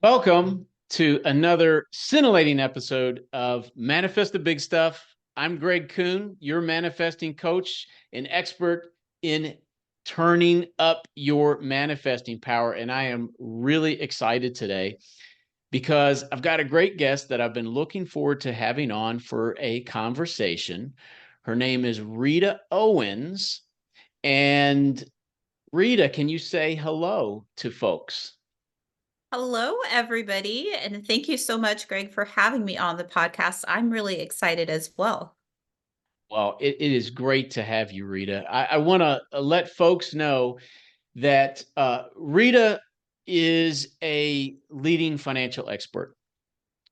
Welcome to another scintillating episode of Manifest the Big Stuff. I'm Greg Kuhn, your manifesting coach and expert in turning up your manifesting power. And I am really excited today because I've got a great guest that I've been looking forward to having on for a conversation. Her name is Rita Owens. And Rita, can you say hello to folks? Hello, everybody. And thank you so much, Greg, for having me on the podcast. I'm really excited as well. Well, it is great to have you, Rita. I want to let folks know that Rita is a leading financial expert.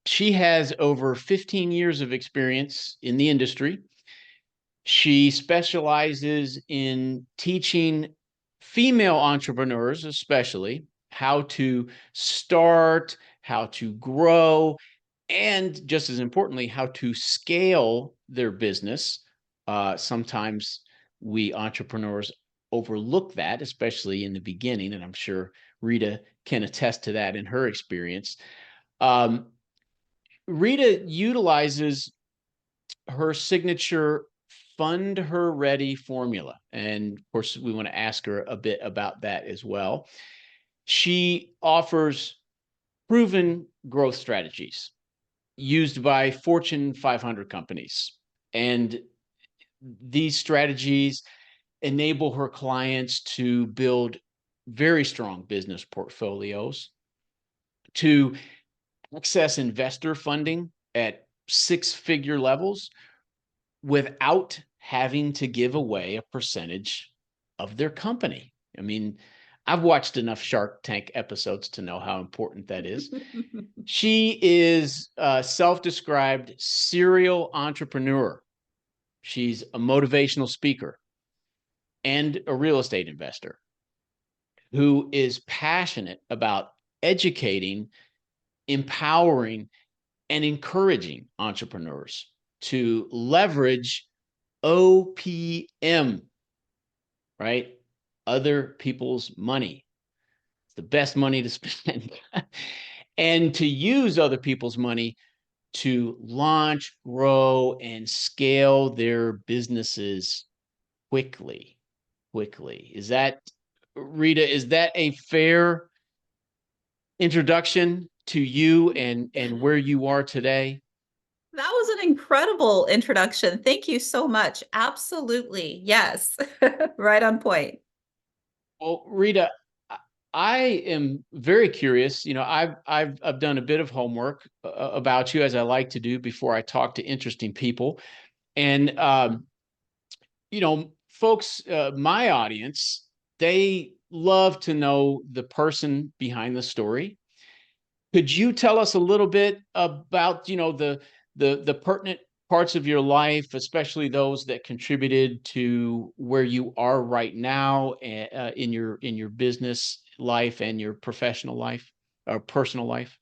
She has over 15 years of experience in the industry. She specializes in teaching female entrepreneurs, especially, how to start, how to grow, and just as importantly, how to scale their business. Sometimes we entrepreneurs overlook that, especially in the beginning, and I'm sure Rita can attest to that in her experience. Um, Rita utilizes her signature fund her ready formula. And of course, we want to ask her a bit about that as well. She offers proven growth strategies used by Fortune 500 companies. And these strategies enable her clients to build very strong business portfolios, to access investor funding at six-figure levels without having to give away a percentage of their company. I mean, I've watched enough Shark Tank episodes to know how important that is. She is a self-described serial entrepreneur. She's a motivational speaker and a real estate investor who is passionate about educating, empowering, and encouraging entrepreneurs to leverage OPM, right? Other people's money. It's the best money to spend. And to use other people's money to launch, grow, and scale their businesses quickly. Quickly. Is that, Rita, is that a fair introduction to you and where you are today? That was an incredible introduction. Thank you so much. Absolutely. Yes. Right on point. Well, Rita, I am very curious. I've done a bit of homework about you, as I like to do before I talk to interesting people. And folks, my audience, they love to know the person behind the story. Could you tell us a little bit about, the pertinent parts of your life, especially those that contributed to where you are right now in your business life and your professional life or personal life?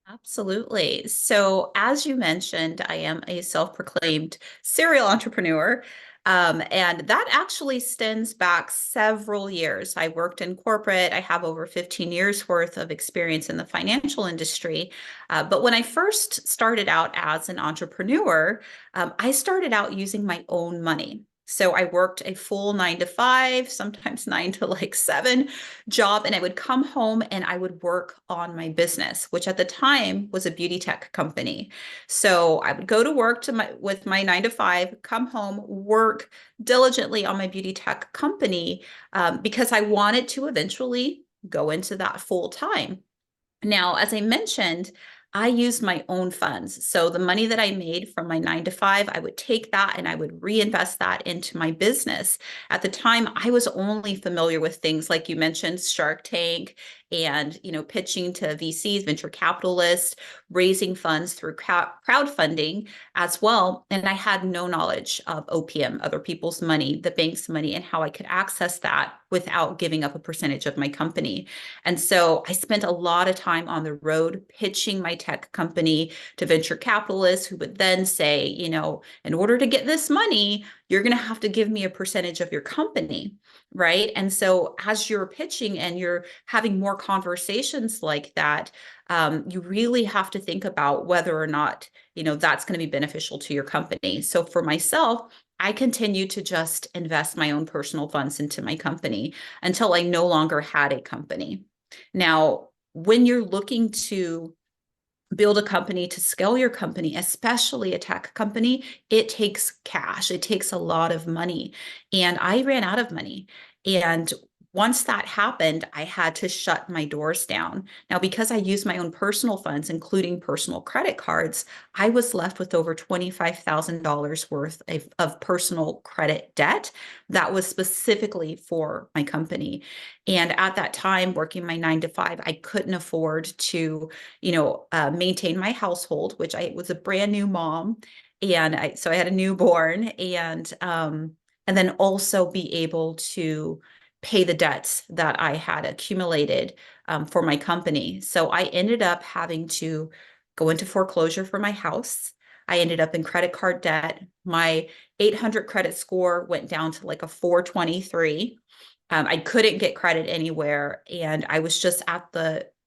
Absolutely. So, as you mentioned, I am a self-proclaimed serial entrepreneur. And that actually stems back several years. I worked in corporate. I have over 15 years worth of experience in the financial industry. But when I first started out as an entrepreneur, I started out using my own money. So I worked a full 9 to 5, sometimes 9 to 7 job, and I would come home and I would work on my business, which at the time was a beauty tech company. So I would go to work with my 9 to 5, come home, work diligently on my beauty tech company, because I wanted to eventually go into that full time. Now, as I mentioned, I used my own funds. So the money that I made from my 9 to 5, I would take that and I would reinvest that into my business. At the time, I was only familiar with things like you mentioned, Shark Tank and, pitching to VCs, venture capitalists, raising funds through crowdfunding as well. And I had no knowledge of OPM, other people's money, the bank's money, and how I could access that without giving up a percentage of my company. And so I spent a lot of time on the road pitching my tech company to venture capitalists who would then say, in order to get this money, you're going to have to give me a percentage of your company, right? And so as you're pitching and you're having more conversations like that, you really have to think about whether or not, that's going to be beneficial to your company. So for myself, I continue to just invest my own personal funds into my company until I no longer had a company. Now, when you're looking to build a company, to scale your company, especially a tech company, it takes cash. It takes a lot of money. And I ran out of money. And once that happened, I had to shut my doors down. Now, because I used my own personal funds, including personal credit cards, I was left with over $25,000 worth of personal credit debt that was specifically for my company. And at that time, working my 9 to 5, I couldn't afford to maintain my household, which I was a brand new mom. So I had a newborn and then also be able to pay the debts that I had accumulated for my company. So I ended up having to go into foreclosure for my house. I ended up in credit card debt. My 800 credit score went down to like a 423. I couldn't get credit anywhere. And I was just at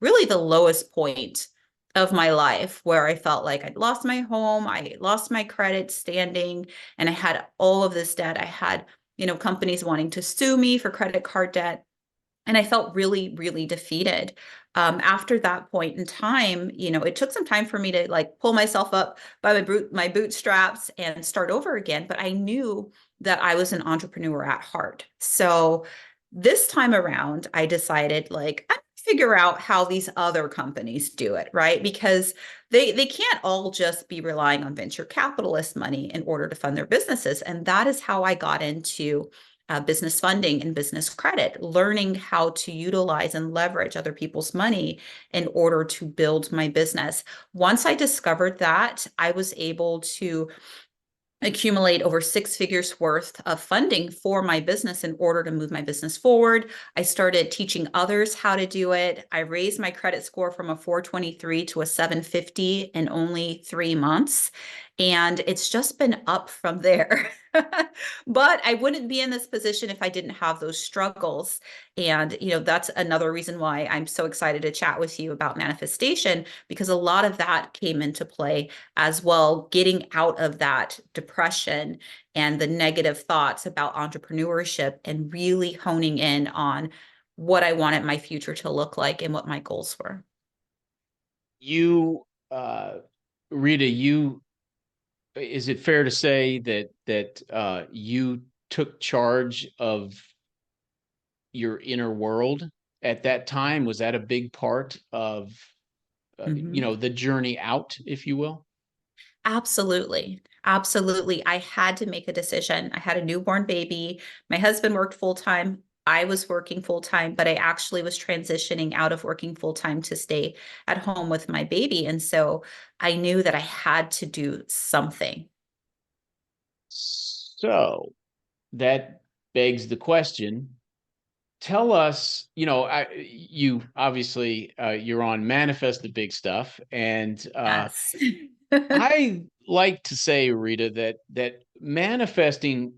really the lowest point of my life where I felt like I'd lost my home, I lost my credit standing, and I had all of this debt. I had, companies wanting to sue me for credit card debt. And I felt really, really defeated. After that point in time, it took some time for me to like pull myself up by my bootstraps and start over again. But I knew that I was an entrepreneur at heart. So this time around, I decided like I'm figure out how these other companies do it, right? Because they can't all just be relying on venture capitalist money in order to fund their businesses. And that is how I got into business funding and business credit, learning how to utilize and leverage other people's money in order to build my business. Once I discovered that, I was able to accumulate over 6 figures worth of funding for my business in order to move my business forward. I started teaching others how to do it. I raised my credit score from a 423 to a 750 in only 3 months. And it's just been up from there. But I wouldn't be in this position if I didn't have those struggles. And, that's another reason why I'm so excited to chat with you about manifestation, because a lot of that came into play as well, getting out of that depression and the negative thoughts about entrepreneurship and really honing in on what I wanted my future to look like and what my goals were. You, Rita, is it fair to say that you took charge of your inner world at that time? Was that a big part of Mhm. the journey out, if you will? Absolutely. Absolutely. I had to make a decision. I had a newborn baby. My husband worked full time. I was working full time, but I actually was transitioning out of working full time to stay at home with my baby. And so I knew that I had to do something. So that begs the question. Tell us, you obviously you're on Manifest the Big Stuff, and Yes. I like to say, Rita, that manifesting,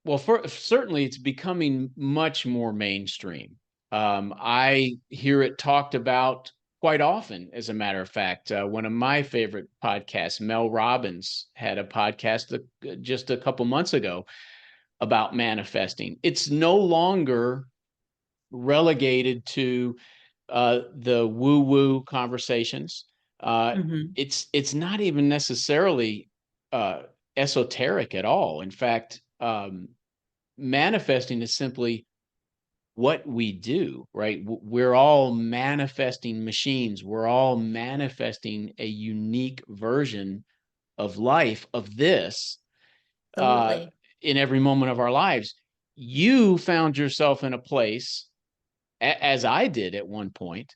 well, certainly it's becoming much more mainstream. I hear it talked about quite often, as a matter of fact. One of my favorite podcasts, Mel Robbins, had a podcast just a couple months ago about manifesting. It's no longer relegated to the woo-woo conversations. Uh, Mhm. it's not even necessarily uh, esoteric at all. In fact, manifesting is simply what we do, right? We're all manifesting machines. We're all manifesting a unique version of life, of this, uh, Absolutely. in every moment of our lives. You found yourself in a place, as I did at one point,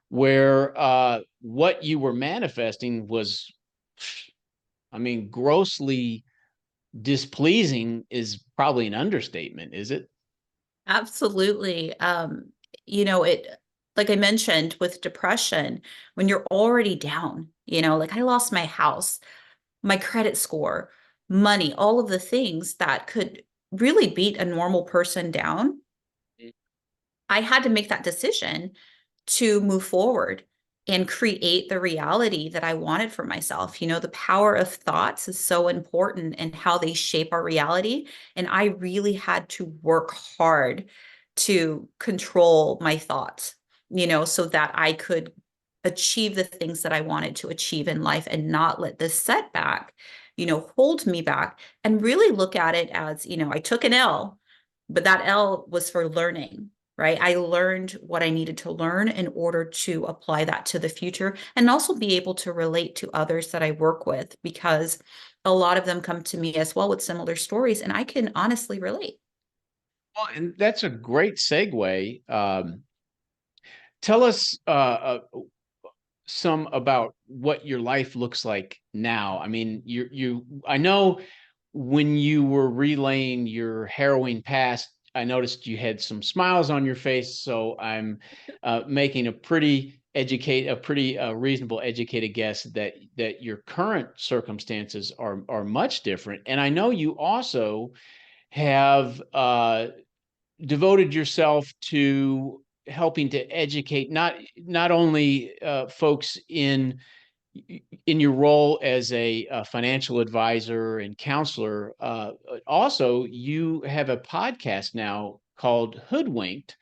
where what you were manifesting was, I mean, grossly displeasing is probably an understatement, is it? Absolutely. It, like I mentioned with depression, when you're already down, like I lost my house, my credit score. money, all of the things that could really beat a normal person down, I had to make that decision to move forward and create the reality that I wanted for myself. You know, the power of thoughts is so important and how they shape our reality. And I really had to work hard to control my thoughts, you know, so that I could achieve the things that I wanted to achieve in life and not let this setback, you know, hold me back, and really look at it as, you know, I took an L, but that L was for learning, right? I learned what I needed to learn in order to apply that to the future and also be able to relate to others that I work with, because a lot of them come to me as well with similar stories, and I can honestly relate. Well, and that's a great segue. Tell us some about what your life looks like now. I mean, I know when you were relaying your harrowing past, I noticed you had some smiles on your face. So I'm making a pretty reasonable, educated guess that your current circumstances are much different. And I know you also have devoted yourself to helping to educate not only folks in your role as a financial advisor and counselor, also you have a podcast now called Hoodwinked.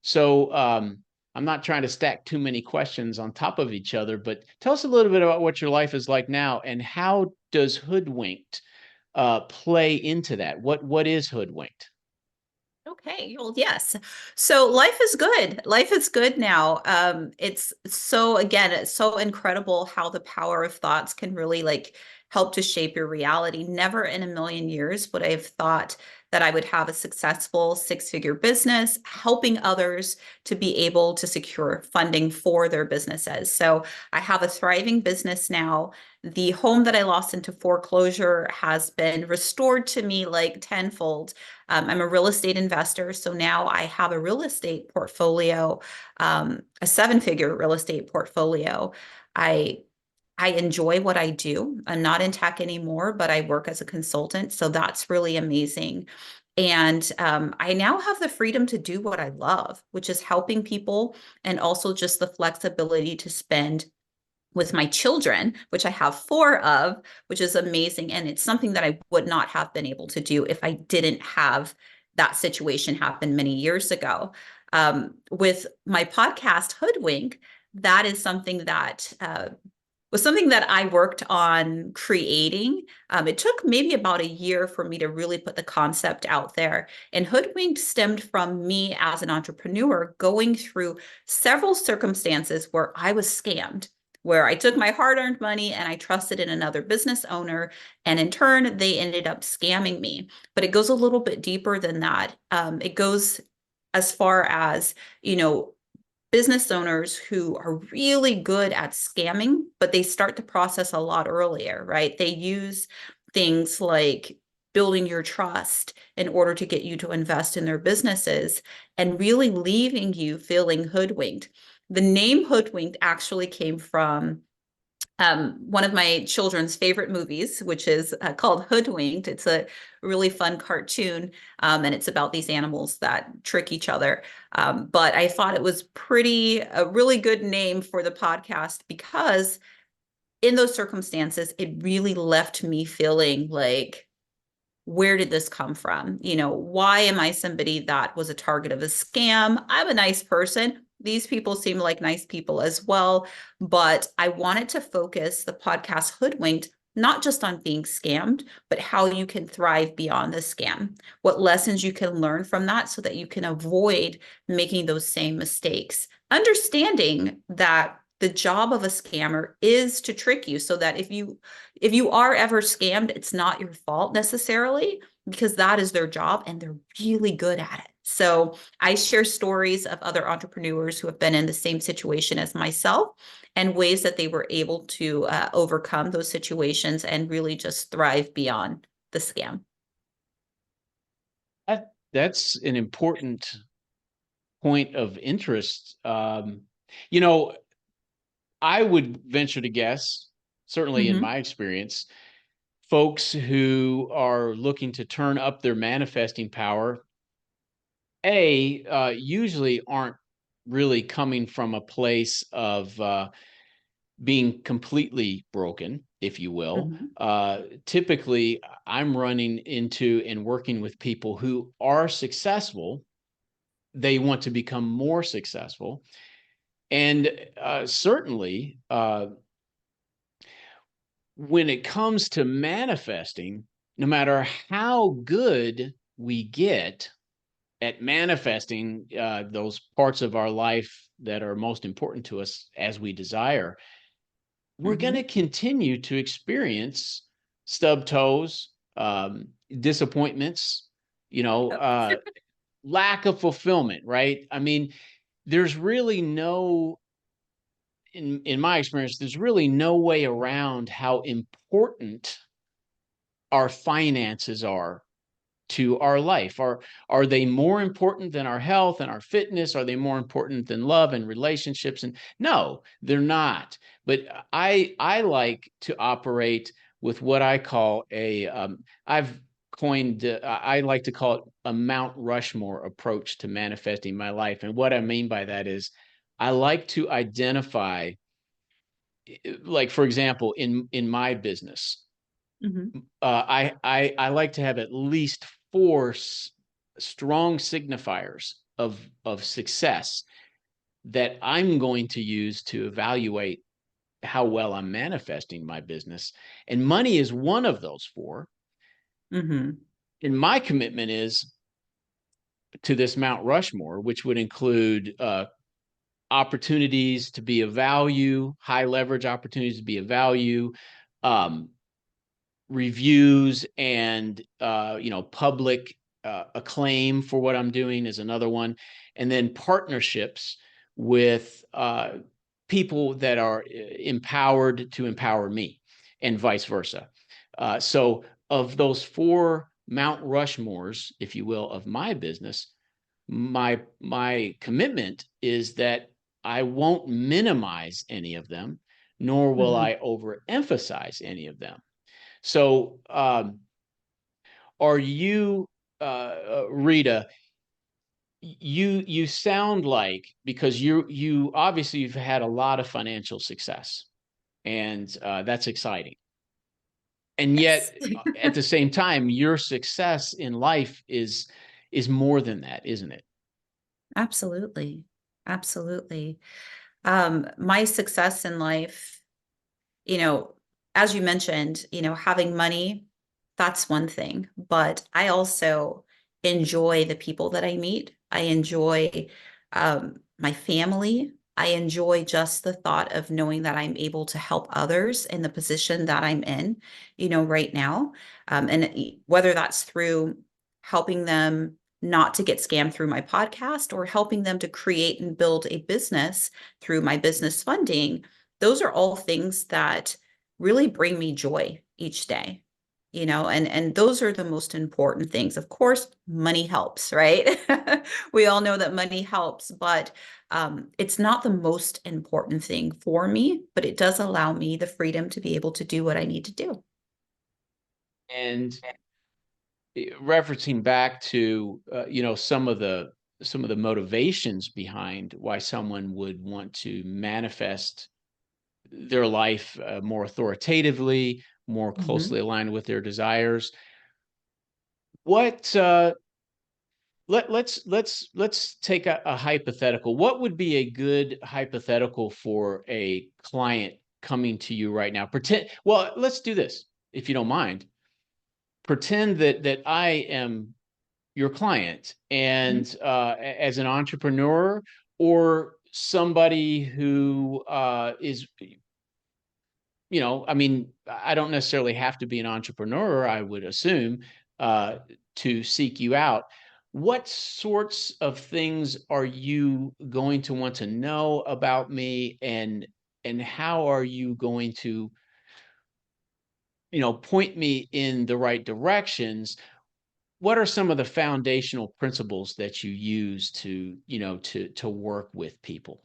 So I'm not trying to stack too many questions on top of each other, but tell us a little bit about what your life is like now, and how does Hoodwinked play into that? What is Hoodwinked? Okay, well, yes. So life is good. Life is good now. It's so, again, it's so incredible how the power of thoughts can really like help to shape your reality. Never in a million years would I have thought that I would have a successful six-figure business, helping others to be able to secure funding for their businesses. So I have a thriving business now. The home that I lost into foreclosure has been restored to me like tenfold. I'm a real estate investor, so now I have a real estate portfolio, a seven-figure real estate portfolio. I I enjoy what I do. I'm not in tech anymore, but I work as a consultant, so that's really amazing. And I now have the freedom to do what I love, which is helping people, and also just the flexibility to spend with my children, which I have four of, which is amazing. And it's something that I would not have been able to do if I didn't have that situation happen many years ago. With my podcast, Hoodwink, that is something that was something that I worked on creating. It took maybe about a year for me to really put the concept out there. And Hoodwinked stemmed from me as an entrepreneur going through several circumstances where I was scammed, where I took my hard-earned money and I trusted in another business owner, and in turn, they ended up scamming me. But it goes a little bit deeper than that. It goes as far as, you know, business owners who are really good at scamming, but they start the process a lot earlier, right? They use things like building your trust in order to get you to invest in their businesses, and really leaving you feeling hoodwinked. The name Hoodwinked actually came from one of my children's favorite movies, which is called Hoodwinked. It's a really fun cartoon, and it's about these animals that trick each other. But I thought it was a really good name for the podcast, because in those circumstances, it really left me feeling like, where did this come from? You know, why am I somebody that was a target of a scam? I'm a nice person. These people seem like nice people as well. But I wanted to focus the podcast Hoodwinked not just on being scammed, but how you can thrive beyond the scam, what lessons you can learn from that so that you can avoid making those same mistakes. Understanding that the job of a scammer is to trick you, so that if you are ever scammed, it's not your fault necessarily, because that is their job and they're really good at it. So I share stories of other entrepreneurs who have been in the same situation as myself, and ways that they were able to overcome those situations and really just thrive beyond the scam. That's an important point of interest. You know, I would venture to guess, certainly in Mm-hmm. my experience, folks who are looking to turn up their manifesting power, usually aren't really coming from a place of being completely broken, if you will. Mhm. Typically, I'm running into and working with people who are successful. They want to become more successful. And certainly, when it comes to manifesting, no matter how good we get at manifesting those parts of our life that are most important to us as we desire, we're going to Mhm. continue to experience stub toes, disappointments, you know, Yep. lack of fulfillment, right? I mean, there's really no, in my experience, there's really no way around how important our finances are to our life. Are they more important than our health and our fitness? Are they more important than love and relationships? And no, they're not. But I like to operate with what I call I've coined, I like to call it a Mount Rushmore approach to manifesting my life. And what I mean by that is I like to identify, like, for example, in my business, Mhm. I like to have at least four strong signifiers of success that I'm going to use to evaluate how well I'm manifesting my business. And money is one of those four. Mhm. And my commitment is to this Mount Rushmore, which would include opportunities to be of value, high leverage opportunities to be of value, um, reviews and public acclaim for what I'm doing is another one, and then partnerships with people that are empowered to empower me, and vice versa. So of those four Mount Rushmores, if you will, of my business, my commitment is that I won't minimize any of them, nor will Mhm. I overemphasize any of them. So, are you, Rita? You sound like, because you obviously you've had a lot of financial success, and that's exciting. And Yes. yet, at the same time, your success in life is more than that, isn't it? Absolutely. Absolutely. My success in life, you know, as you mentioned, having money, that's one thing, but I also enjoy the people that I meet. I enjoy my family. I enjoy just the thought of knowing that I'm able to help others in the position that I'm in, right now. And whether that's through helping them not to get scammed through my podcast or helping them to create and build a business through my business funding, those are all things that really bring me joy each day, and those are the most important things. Of course, money helps, right? We all know that money helps, but it's not the most important thing for me, but it does allow me the freedom to be able to do what I need to do. And referencing back to some of the motivations behind why someone would want to manifest their life more authoritatively, more Mhm. closely aligned with their desires. What let's take a hypothetical. What would be a good hypothetical for a client coming to you right now? Well, let's do this, if you don't mind. Pretend that I am your client, Mhm. and as an entrepreneur or somebody who is, I mean, I don't necessarily have to be an entrepreneur, I would assume, uh, to seek you out. What sorts of things are you going to want to know about me, and how are you going to, point me in the right directions? What are some of the foundational principles that you use to work with people?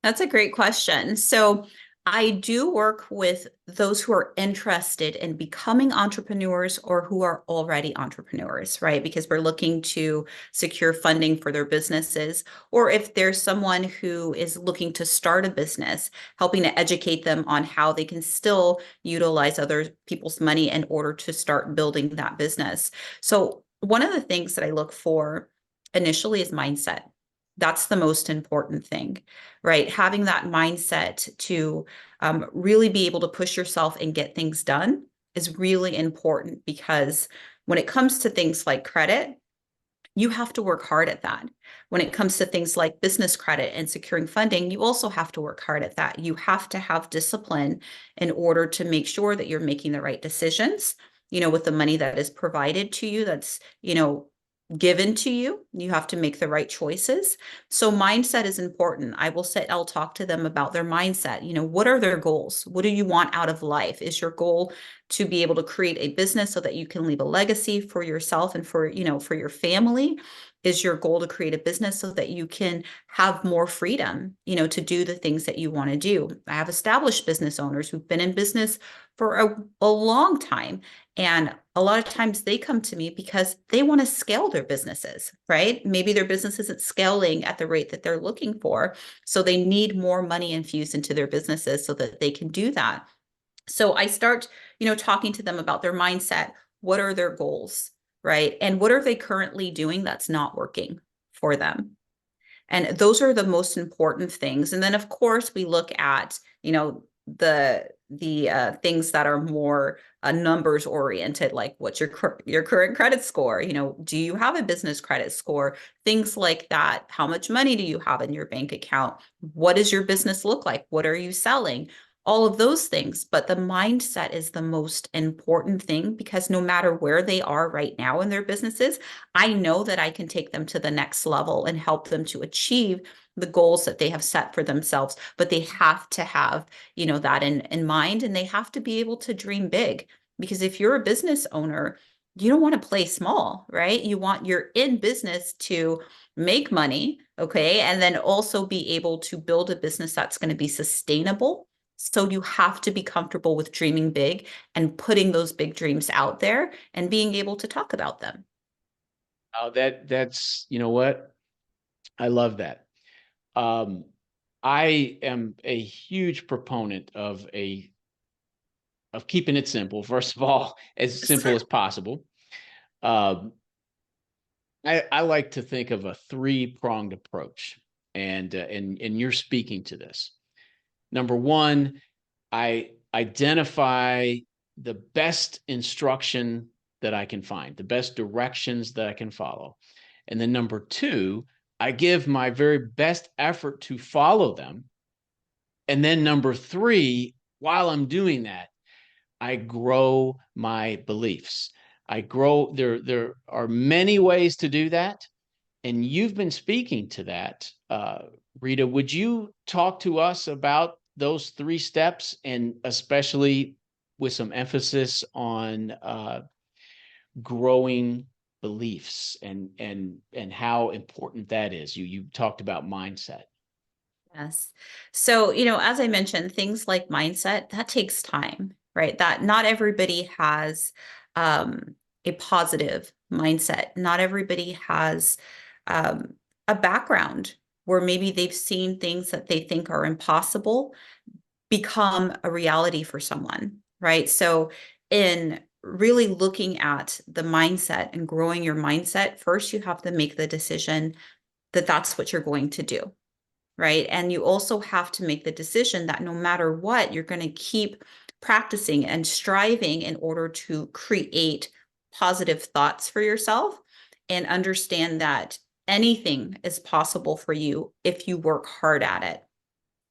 That's a great question. So I do work with those who are interested in becoming entrepreneurs or who are already entrepreneurs, right? Because we're looking to secure funding for their businesses. Or if there's someone who is looking to start a business, helping to educate them on how they can still utilize other people's money in order to start building that business. So, one of the things that I look for initially is mindset. That's the most important thing, right? Having that mindset to really be able to push yourself and get things done is really important, because when it comes to things like credit, you have to work hard at that. When it comes to things like business credit and securing funding, you also have to work hard at that. You have to have discipline in order to make sure that you're making the right decisions, with the money that is provided to you, that's, given to you. You have to make the right choices. So mindset is important. I'll talk to them about their mindset. What are their goals? What do you want out of life? Is your goal to be able to create a business so that you can leave a legacy for yourself and for your family? Is your goal to create a business so that you can have more freedom, to do the things that you want to do? I have established business owners who've been in business for a long time. And a lot of times they come to me because they want to scale their businesses, right? Maybe their business isn't scaling at the rate that they're looking for. So they need more money infused into their businesses so that they can do that. So I start, talking to them about their mindset. What are their goals, right? And what are they currently doing that's not working for them? And those are the most important things. And then, of course, we look at, the things that are more numbers oriented, like what's your current credit score? Do you have a business credit score? Things like that. How much money do you have in your bank account? What does your business look like? What are you selling? All of those things. But the mindset is the most important thing, because no matter where they are right now in their businesses, I know that I can take them to the next level and help them to achieve the goals that they have set for themselves. But they have to have, that in mind, and they have to be able to dream big. Because if you're a business owner, you don't want to play small, right? You're in business to make money, okay? And then also be able to build a business that's going to be sustainable. So you have to be comfortable with dreaming big and putting those big dreams out there and being able to talk about them. Oh, that's you know what? I love that. Um, I am a huge proponent of keeping it simple. First of all, as simple as possible. Um, I like to think of a three-pronged approach, and you're speaking to this. Number one, I identify the best instruction that I can find, the best directions that I can follow. And then number two, I give my very best effort to follow them. And then number three, while I'm doing that, I grow my beliefs. There are many ways to do that. And you've been speaking to that. Rita, would you talk to us about those three steps, and especially with some emphasis on growing beliefs and how important that is? You talked about mindset. Yes. So, as I mentioned, things like mindset, that takes time, right? That not everybody has um, a positive mindset. Not everybody has um, a background where maybe they've seen things that they think are impossible become a reality for someone, right? So, in really looking at the mindset and growing your mindset, first you have to make the decision that that's what you're going to do, right? And you also have to make the decision that no matter what, you're going to keep practicing and striving in order to create positive thoughts for yourself, and understand that anything is possible for you if you work hard at it.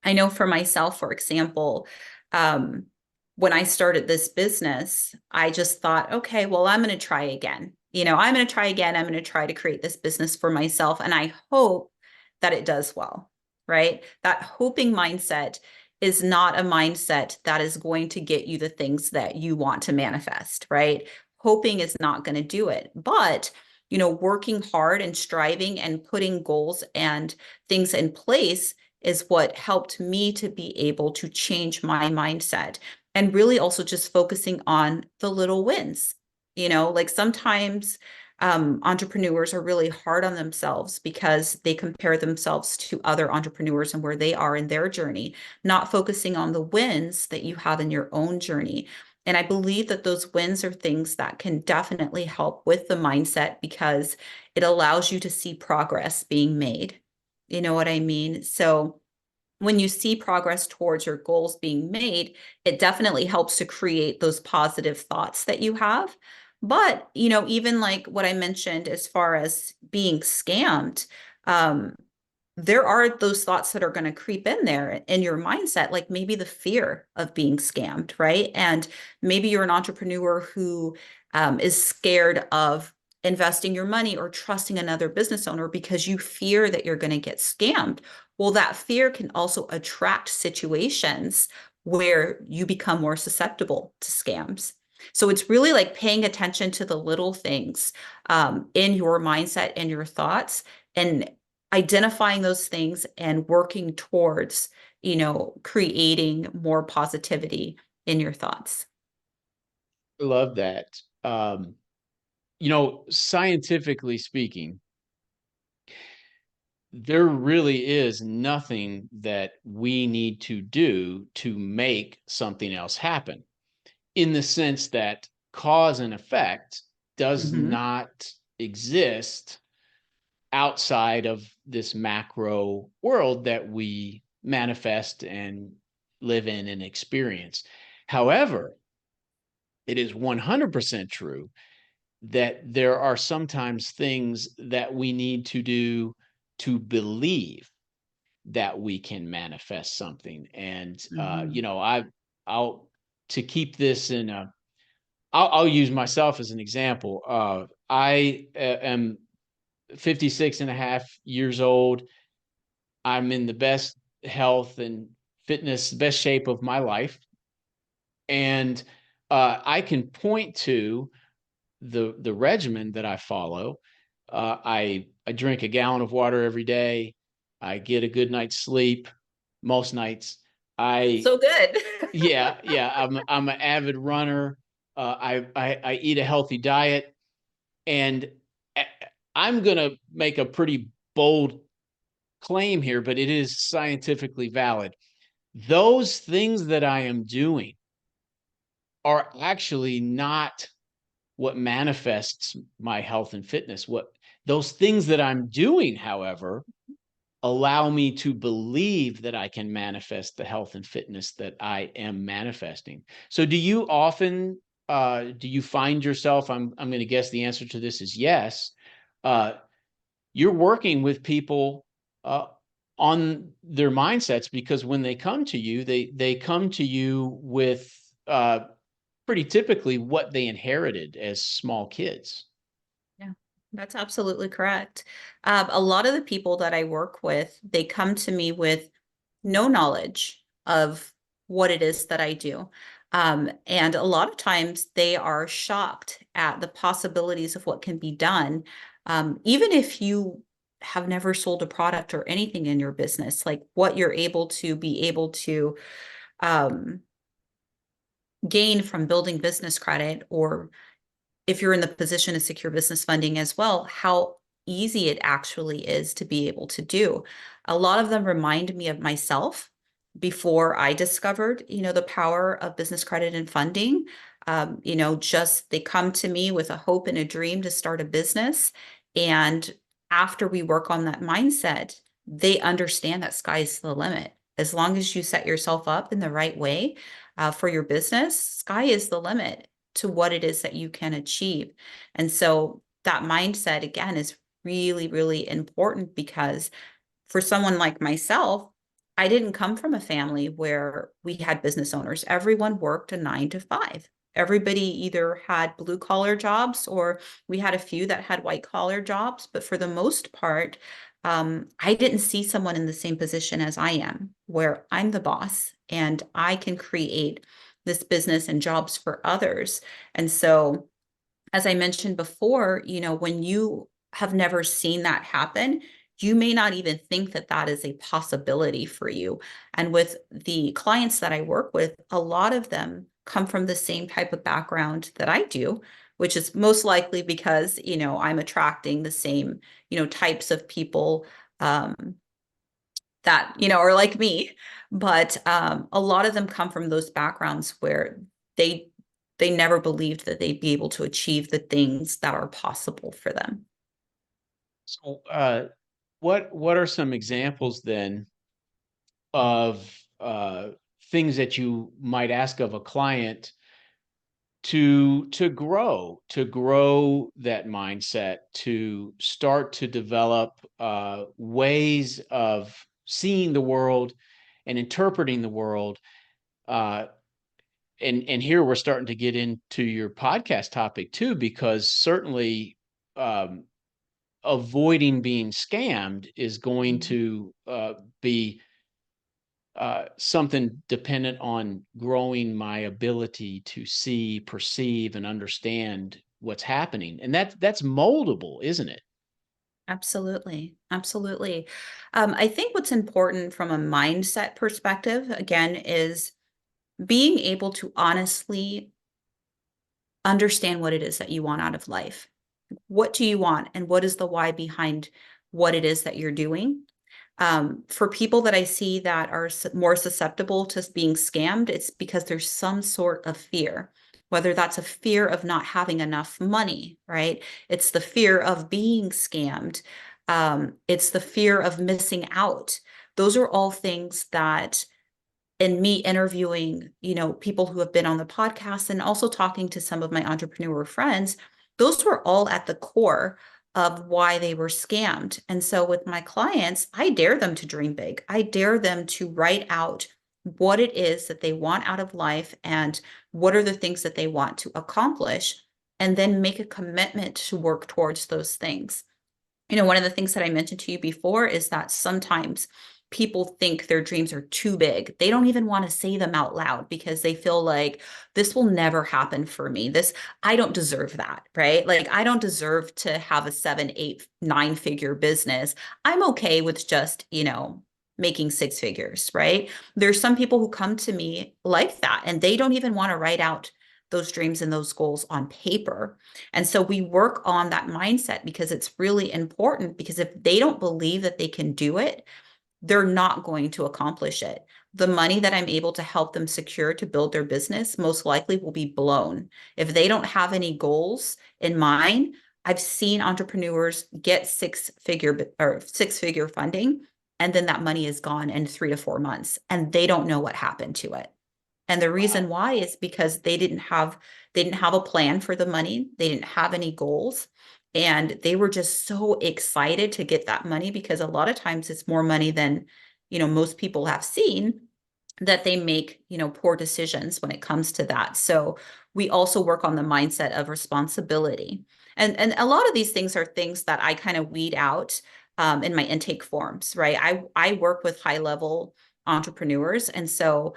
I know for myself, for example, um, when I started this business, I just thought, okay, well, I'm going to try again. I'm going to try again. I'm going to try to create this business for myself. And I hope that it does well, right? That hoping mindset is not a mindset that is going to get you the things that you want to manifest, right? Hoping is not going to do it. But, working hard and striving and putting goals and things in place is what helped me to be able to change my mindset, and really also just focusing on the little wins. Like sometimes entrepreneurs are really hard on themselves because they compare themselves to other entrepreneurs and where they are in their journey, not focusing on the wins that you have in your own journey. And I believe that those wins are things that can definitely help with the mindset because it allows you to see progress being made. You know what I mean? So when you see progress towards your goals being made, it definitely helps to create those positive thoughts that you have. But, even like what I mentioned as far as being scammed, um, there are those thoughts that are going to creep in there in your mindset, like maybe the fear of being scammed, right? And maybe you're an entrepreneur who is scared of investing your money or trusting another business owner because you fear that you're going to get scammed. Well, that fear can also attract situations where you become more susceptible to scams. So it's really like paying attention to the little things in your mindset and your thoughts, and identifying those things and working towards, creating more positivity in your thoughts. I love that. Scientifically speaking, there really is nothing that we need to do to make something else happen, in the sense that cause and effect does Mhm. not exist outside of this macro world that we manifest and live in and experience. However, it is 100% true that there are sometimes things that we need to do to believe that we can manifest something. And Mhm. I'll to keep this in a I'll use myself as an example. I am 56 and a half years old. I'm in the best health and fitness, best shape of my life. And I can point to the regimen that I follow. I drink a gallon of water every day. I get a good night's sleep most nights. I So good. Yeah. I'm an avid runner. I eat a healthy diet, and I'm gonna make a pretty bold claim here, but it is scientifically valid. Those things that I am doing are actually not what manifests my health and fitness. What those things that I'm doing, however, allow me to believe that I can manifest the health and fitness that I am manifesting. So do you often do you find yourself, I'm going to guess the answer to this is yes, uh, you're working with people uh, on their mindsets, because when they come to you, they come to you with pretty typically what they inherited as small kids. Yeah, that's absolutely correct. A lot of the people that I work with, they come to me with no knowledge of what it is that I do. And a lot of times they are shocked at the possibilities of what can be done. Even if you have never sold a product or anything in your business, like what you're able to be able to um, gain from building business credit, or if you're in the position to secure business funding as well, how easy it actually is to be able to do. A lot of them remind me of myself before I discovered, the power of business credit and funding. Just they come to me with a hope and a dream to start a business. And after we work on that mindset, they understand that sky's the limit. As long as you set yourself up in the right way for your business, sky is the limit to what it is that you can achieve. And so that mindset, again, is really, really important because for someone like myself, I didn't come from a family where we had business owners. Everyone worked a 9 to 5. Everybody either had blue collar jobs, or we had a few that had white collar jobs. But for the most part, I didn't see someone in the same position as I am, where I'm the boss and I can create this business and jobs for others. And so, as I mentioned before, when you have never seen that happen, you may not even think that that is a possibility for you. And with the clients that I work with, a lot of them come from the same type of background that I do, which is most likely because, I'm attracting the same, types of people that, are like me. But a lot of them come from those backgrounds where they they never believed that they'd be able to achieve the things that are possible for them. So, what are some examples then of things that you might ask of a client to grow that mindset, to start to develop ways of seeing the world and interpreting the world? uh, and here we're starting to get into your podcast topic too, because certainly um, avoiding being scammed is going to be something dependent on growing my ability to see, perceive, and understand what's happening. And that's moldable, isn't it? Absolutely. Absolutely. I think what's important from a mindset perspective, again, is being able to honestly understand what it is that you want out of life. What do you want, and what is the why behind what it is that you're doing? For people that I see that are more susceptible to being scammed, it's because there's some sort of fear, whether that's a fear of not having enough money, right? It's the fear of being scammed. It's the fear of missing out. Those are all things that, in me interviewing, people who have been on the podcast and also talking to some of my entrepreneur friends, those were all at the core of why they were scammed. And so with my clients, I dare them to dream big. I dare them to write out what it is that they want out of life and what are the things that they want to accomplish, and then make a commitment to work towards those things. One of the things that I mentioned to you before is that sometimes people think their dreams are too big. They don't even want to say them out loud because they feel like this will never happen for me. I don't deserve that, right? Like, I don't deserve to have a 7, 8, 9 figure business. I'm okay with just, making 6 figures, right? There's some people who come to me like that, and they don't even want to write out those dreams and those goals on paper. And so we work on that mindset because it's really important, because if they don't believe that they can do it, they're not going to accomplish it. The money that I'm able to help them secure to build their business most likely will be blown. If they don't have any goals in mind, I've seen entrepreneurs get six figure funding, and then that money is gone in 3 to 4 months, and they don't know what happened to it. And the reason Wow. why is because they didn't have a plan for the money. They didn't have any goals. And they were just so excited to get that money, because a lot of times it's more money than, most people have seen, that they make, poor decisions when it comes to that. So we also work on the mindset of responsibility. And a lot of these things are things that I kind of weed out in my intake forms, right? I work with high level entrepreneurs. And so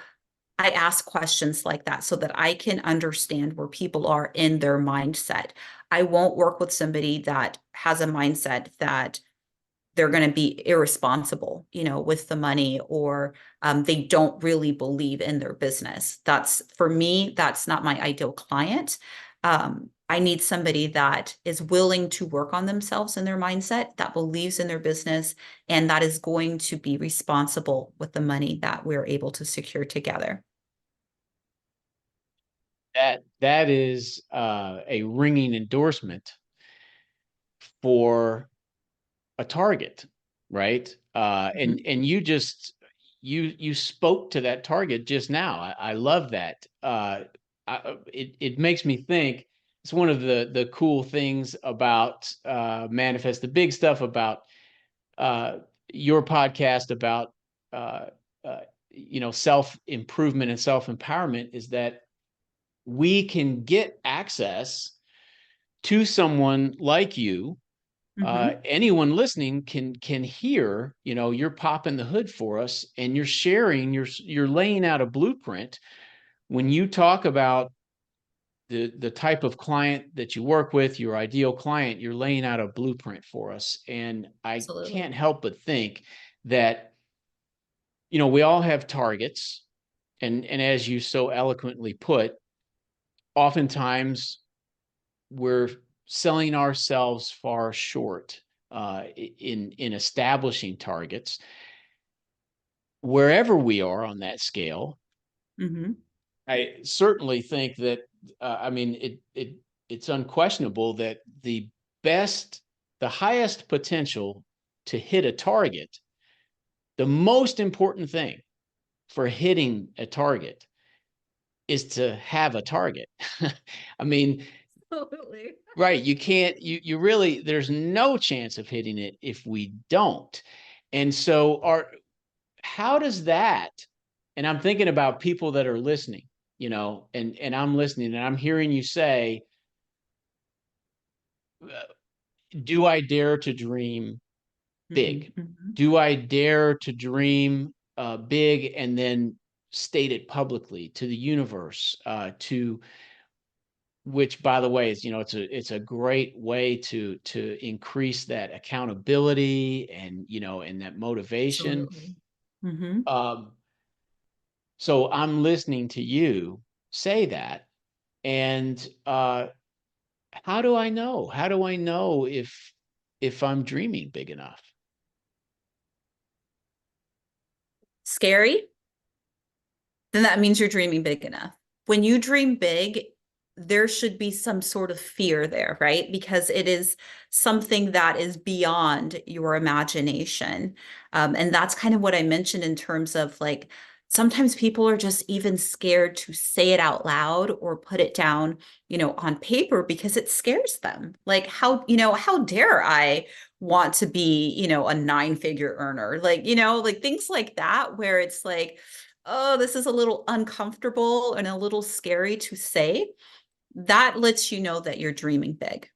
I ask questions like that so that I can understand where people are in their mindset. I won't work with somebody that has a mindset that they're going to be irresponsible, with the money, or they don't really believe in their business. For me, that's not my ideal client. I need somebody that is willing to work on themselves and their mindset, that believes in their business, and that is going to be responsible with the money that we're able to secure together. That is a ringing endorsement for a target, right? And you spoke to that target just now. I love that. It makes me think. It's one of the cool things about Manifest, the big stuff about uh, your podcast about uh, uh, self improvement and self empowerment, is that we can get access to someone like you. Mhm. Anyone listening can hear, you're popping the hood for us, and you're sharing, you're laying out a blueprint when you talk about the type of client that you work with, your ideal client, you're laying out a blueprint for us. And I Absolutely. can't help but think that, we all have targets. And as you so eloquently put, oftentimes we're selling ourselves far short in establishing targets. Wherever we are on that scale, Mm-hmm. I certainly think that it's unquestionable that the highest potential to hit a target, the most important thing for hitting a target is to have a target. I mean, Absolutely. right, you can't you really, there's no chance of hitting it if we don't. And so how does that, and I'm thinking about people that are listening, and I'm listening and I'm hearing you say, do I dare to dream big? Mm-hmm. Do I dare to dream big and then state it publicly to the universe, to which, by the way, is, it's a great way to increase that accountability and, and that motivation. Absolutely. Mm-hmm. um, so I'm listening to you say that, and how do I know if I'm dreaming big enough? Scary? Then that means you're dreaming big enough. When you dream big, there should be some sort of fear there, right? Because it is something that is beyond your imagination. And that's kind of what I mentioned in terms of like, sometimes people are just even scared to say it out loud or put it down, on paper because it scares them. Like, how dare I want to be, a nine-figure earner? Like, like things like that, where it's like, oh, this is a little uncomfortable and a little scary to say. That lets you know that you're dreaming big.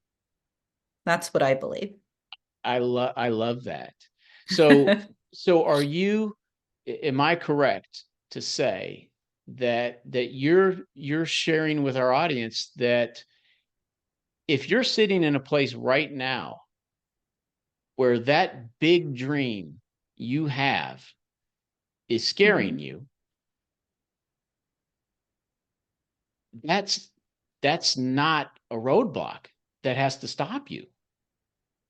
That's what I believe. I love that. So so am I correct to say that you're sharing with our audience that if you're sitting in a place right now where that big dream you have is scaring Mhm. you, that's not a roadblock that has to stop you.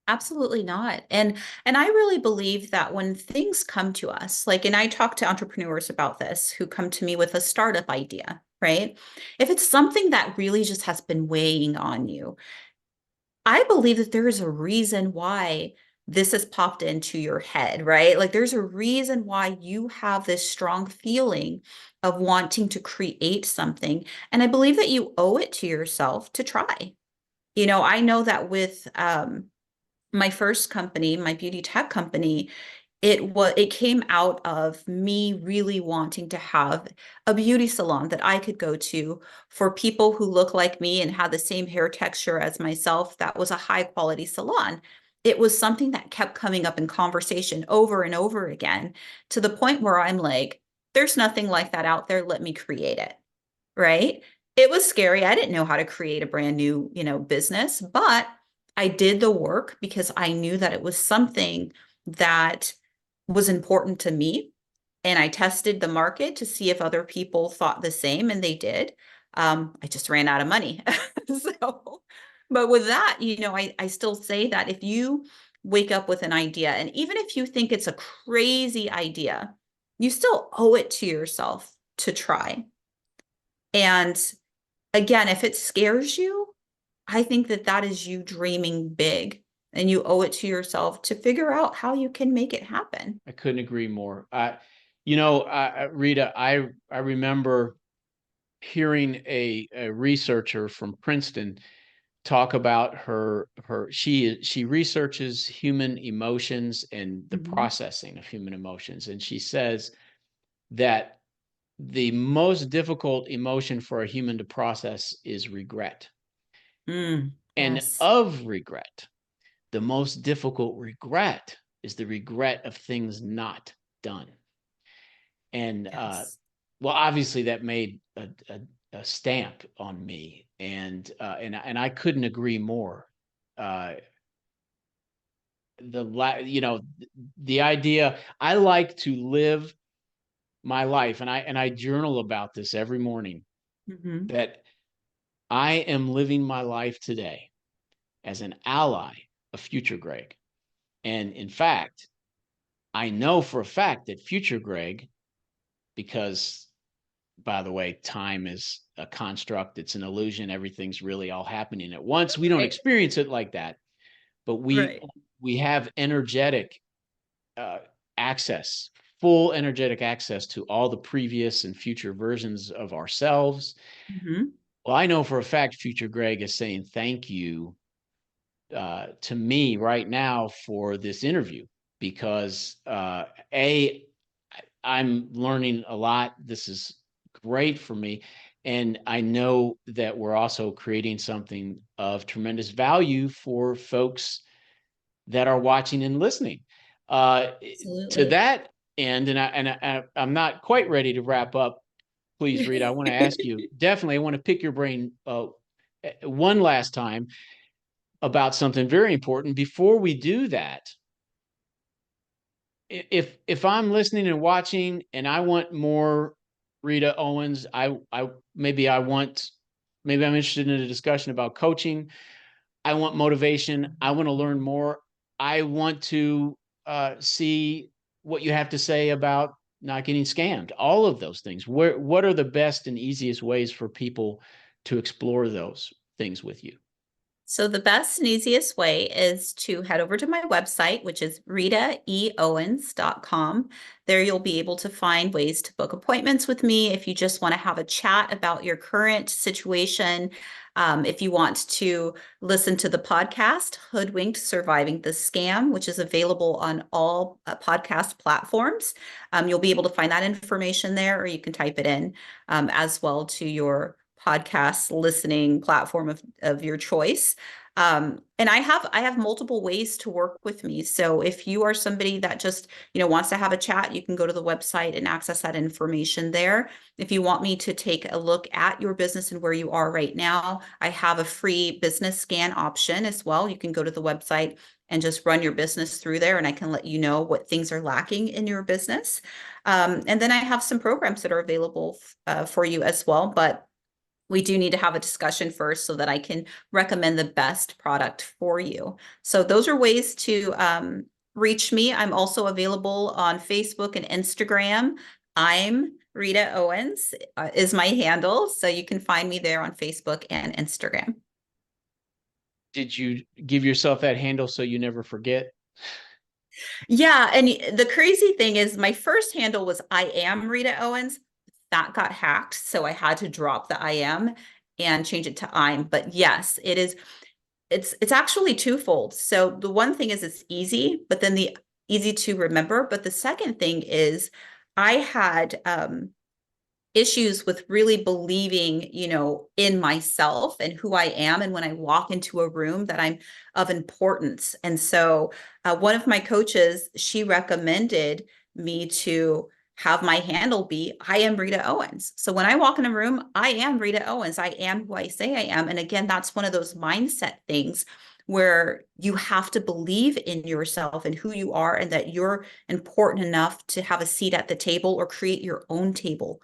Absolutely not. And I really believe that when things come to us, like, and I talk to entrepreneurs about this who come to me with a startup idea, right? If it's something that really just has been weighing on you, I believe that there is a reason why this has popped into your head, right? Like there's a reason why you have this strong feeling of wanting to create something. And I believe that you owe it to yourself to try. I know that with my first company, my beauty tech company, it came out of me really wanting to have a beauty salon that I could go to for people who look like me and had the same hair texture as myself. That was a high quality salon. It was something that kept coming up in conversation over and over again, to the point where I'm like, there's nothing like that out there. Let me create it. Right? It was scary. I didn't know how to create a brand new, business, but I did the work because I knew that it was something that was important to me. And I tested the market to see if other people thought the same, and they did. I just ran out of money. So, but with that, I still say that if you wake up with an idea, and even if you think it's a crazy idea, you still owe it to yourself to try. And again, if it scares you, I think that that is you dreaming big, and you owe it to yourself to figure out how you can make it happen. I couldn't agree more. Rita, I remember hearing a researcher from Princeton talk about she researches human emotions and the Mhm. processing of human emotions, and she says that the most difficult emotion for a human to process is regret. And Yes. of regret, the most difficult regret is the regret of things not done. And Yes. well, obviously that made a stamp on me. And I couldn't agree more. Uh, the idea, I like to live my life, and I journal about this every morning, Mhm. that I am living my life today as an ally of future Greg. And in fact, I know for a fact that future Greg, because, by the way, time is a construct, it's an illusion, everything's really all happening at once. We don't Right. experience it like that, but Right. we have energetic uh, access, full energetic access to all the previous and future versions of ourselves. Mhm. Well, I know for a fact future Greg is saying thank you to me right now for this interview, because a I'm learning a lot. This is great for me. And I know that we're also creating something of tremendous value for folks that are watching and listening. Uh, to Absolutely. that end, I'm not quite ready to wrap up. Please, Rita, I want to ask you, definitely, I want to pick your brain one last time about something very important. Before we do that, if I'm listening and watching and I want more Rita Owens, I maybe I want maybe I'm interested in a discussion about coaching. I want motivation. I want to learn more. I want to see what you have to say about not getting scammed. All of those things. What are the best and easiest ways for people to explore those things with you? So the best and easiest way is to head over to my website, which is ritaeowens.com. There you'll be able to find ways to book appointments with me if you just want to have a chat about your current situation. If you want to listen to the podcast, Hoodwinked Surviving the Scam, which is available on all podcast platforms, you'll be able to find that information there, or you can type it in as well to your podcast listening platform of your choice. And I have multiple ways to work with me. So if you are somebody that just, wants to have a chat, you can go to the website and access that information there. If you want me to take a look at your business and where you are right now, I have a free business scan option as well. You can go to the website and just run your business through there, and I can let you know what things are lacking in your business. And then I have some programs that are available for you as well. But we do need to have a discussion first so that I can recommend the best product for you. So those are ways to reach me. I'm also available on Facebook and Instagram. I'm Rita Owens is my handle. So you can find me there on Facebook and Instagram. Did you give yourself that handle so you never forget? Yeah. And the crazy thing is my first handle was I am Rita Owens. That got hacked. So I had to drop the I am and change it to I'm. But yes, it is. It's actually twofold. So the one thing is it's easy, but then the easy to remember. But the second thing is I had issues with really believing, in myself and who I am. And when I walk into a room, that I'm of importance. And so one of my coaches, she recommended me to have my handle be I am Rita Owens. So when I walk in a room, I am Rita Owens. I am who I say I am. And again, that's one of those mindset things where you have to believe in yourself and who you are, and that you're important enough to have a seat at the table or create your own table.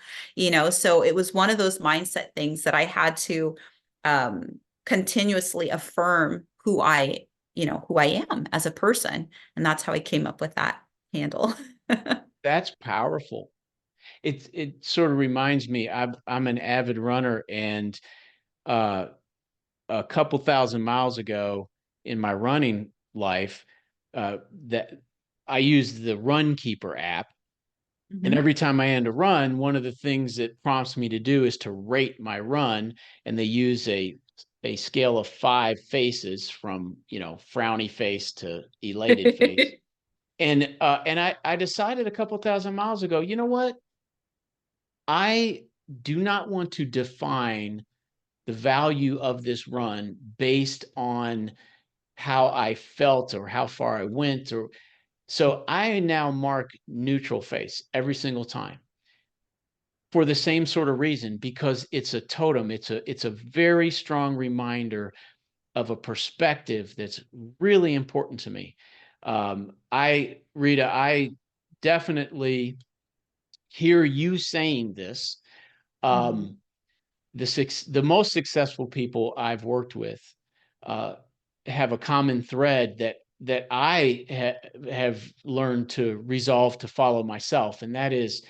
So it was one of those mindset things that I had to continuously affirm who I am as a person. And that's how I came up with that handle. That's powerful. It sort of reminds me, I'm an avid runner, and uh, a couple thousand miles ago in my running life, that I used the Run Keeper app. And Mhm. every time I end a run, one of the things it prompts me to do is to rate my run. And they use a scale of 5 faces, from frowny face to elated face. And I decided a couple thousand miles ago, you know what? I do not want to define the value of this run based on how I felt or how far I went. Or so I now mark neutral face every single time. for the same sort of reason, because it's a totem. It's a very strong reminder of a perspective that's really important to me. Rita, I definitely hear you saying this. Mhm. Um, the most successful people I've worked with uh, have a common thread that I have learned to resolve to follow myself, and that is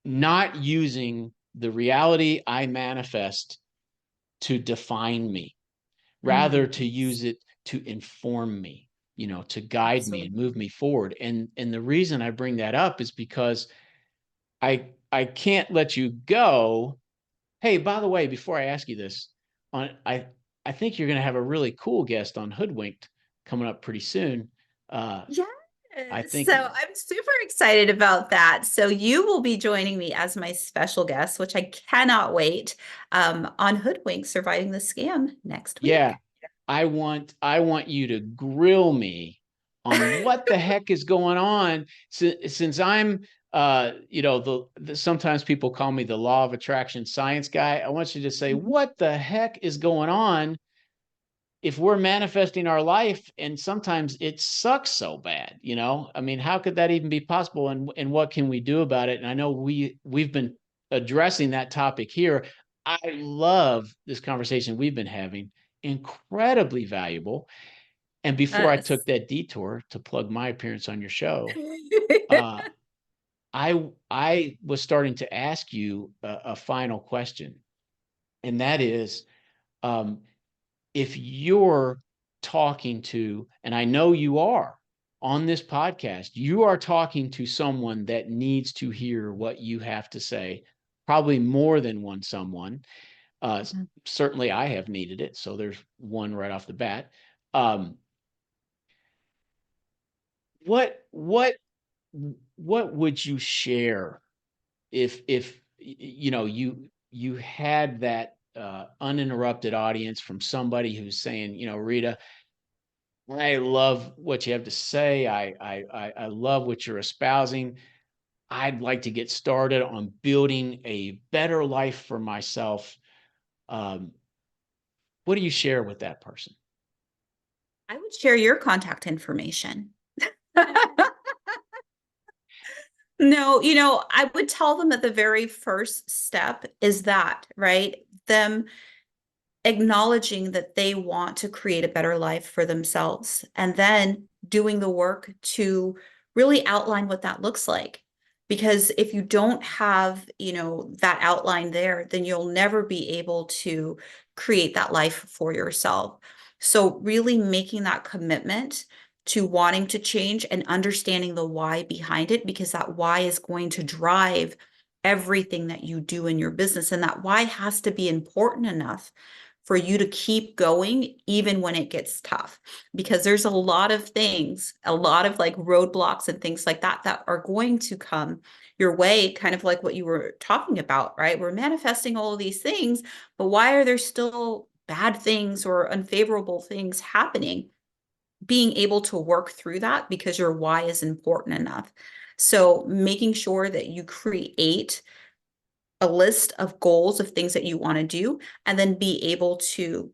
not using the reality I manifest to define me, rather to Yes, use it to inform me, to guide me and move absolutely. me forward. And the reason I bring that up is because I can't let you go. Hey, by the way, before I ask you this, on I think you're going to have a really cool guest on Hoodwinked coming up pretty soon. Uh, Yes. I So think, I'm super excited about that. So you will be joining me as my special guest, which I cannot wait, on Hoodwink Surviving the Scam next yeah, week. I want you to grill me on what the heck is going on, since I'm sometimes people call me the law of attraction science guy. I want you to say Mhm. what the heck is going on if we're manifesting our life and sometimes it sucks so bad. I mean, how could that even be possible, and what can we do about it? And I know we've been addressing that topic here. I love this conversation we've been having, incredibly valuable. And before I took Yes. that detour to plug my appearance on your show, uh I was starting to ask you a final question, and that is, um if you're talking to, and I know you are on this podcast, you are talking to someone that needs to hear what you have to say, probably more than one someone. Uh, Certainly I have needed it. So there's one right off the bat. Um, what, what, what would you share if you had that uninterrupted audience from somebody who's saying, Rita, I love what you have to say. I love what you're espousing. I'd like to get started on building a better life for myself. Um, what do you share with that person? I would share your contact information. No, I would tell them that the very first step is that, right? Them acknowledging that they want to create a better life for themselves and then doing the work to really outline what that looks like. Because if you don't have, that outline there, then you'll never be able to create that life for yourself. So really making that commitment to wanting to change and understanding the why behind it, because that why is going to drive everything that you do in your business. And that why has to be important enough for you to keep going even when it gets tough, because there's a lot of things, a lot of like roadblocks and things like that that are going to come your way, kind of like what you were talking about, right? We're manifesting all of these things, but why are there still bad things or unfavorable things happening? Being able to work through that because your why is important enough. So making sure that you create a list of goals of things that you want to do, and then be able to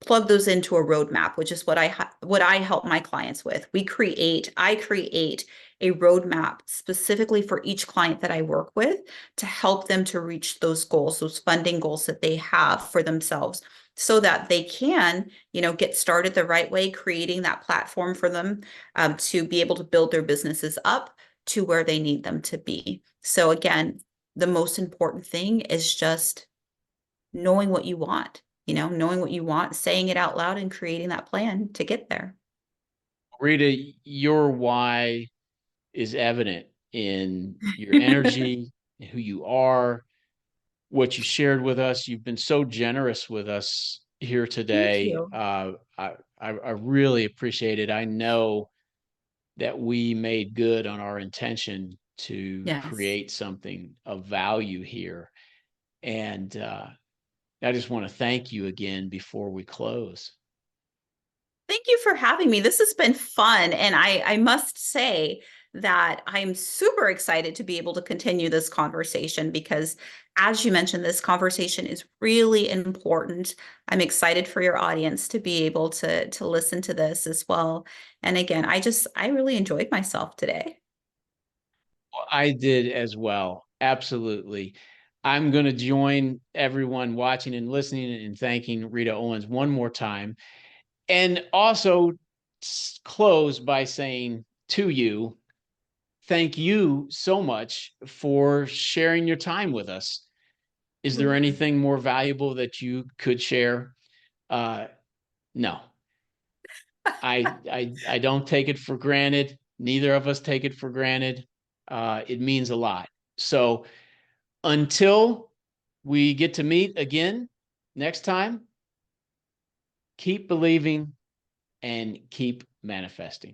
plug those into a roadmap, which is what I help my clients with. I create a roadmap specifically for each client that I work with to help them to reach those goals, those funding goals that they have for themselves, so that they can, get started the right way, creating that platform for them, to be able to build their businesses up to where they need them to be. So again, the most important thing is just knowing what you want, knowing what you want, saying it out loud and creating that plan to get there. Rita, your why is evident in your energy, who you are, what you shared with us. You've been so generous with us here Thank today. you. I really appreciate it. I know that we made good on our intention to Yes. create something of value here. And I just want to thank you again before we close. Thank you for having me. This has been fun. And I must say that I'm super excited to be able to continue this conversation because, as you mentioned, this conversation is really important. I'm excited for your audience to be able to listen to this as well. And again, I really enjoyed myself today. I did as well. Absolutely. I'm going to join everyone watching and listening and thanking Rita Owens one more time. And also close by saying to you, thank you so much for sharing your time with us. Is there anything more valuable that you could share? No, I don't take it for granted. Neither of us take it for granted. It means a lot. So until we get to meet again next time, keep believing and keep manifesting.